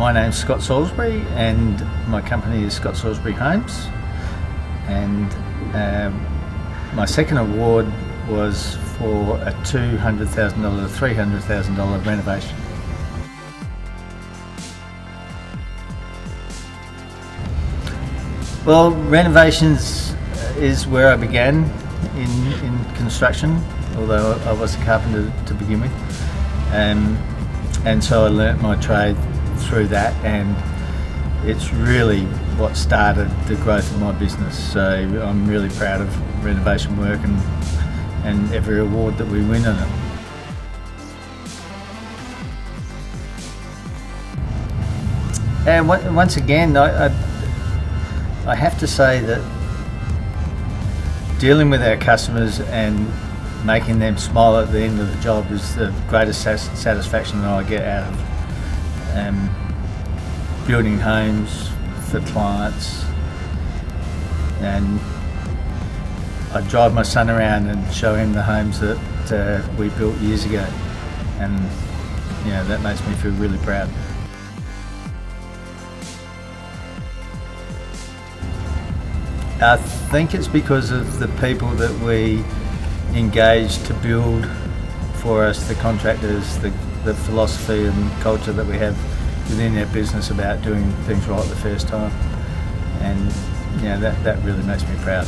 My name's Scott Salisbury and my company is Salisbury Homes, and my second award was for a $200,000 to $300,000 renovation. Well, renovations is where I began in construction, although I was a carpenter to begin with, and so I learnt my trade through that, and it's really what started the growth of my business. So I'm really proud of renovation work and every award that we win in it. And once again, I have to say that dealing with our customers and making them smile at the end of the job is the greatest satisfaction that I get out of building homes for clients. And I drive my son around and show him the homes that we built years ago, and that makes me feel really proud. I think it's because of the people that we engage to build for us, the contractors, the philosophy and culture that we have within our business about doing things right the first time, and that really makes me proud.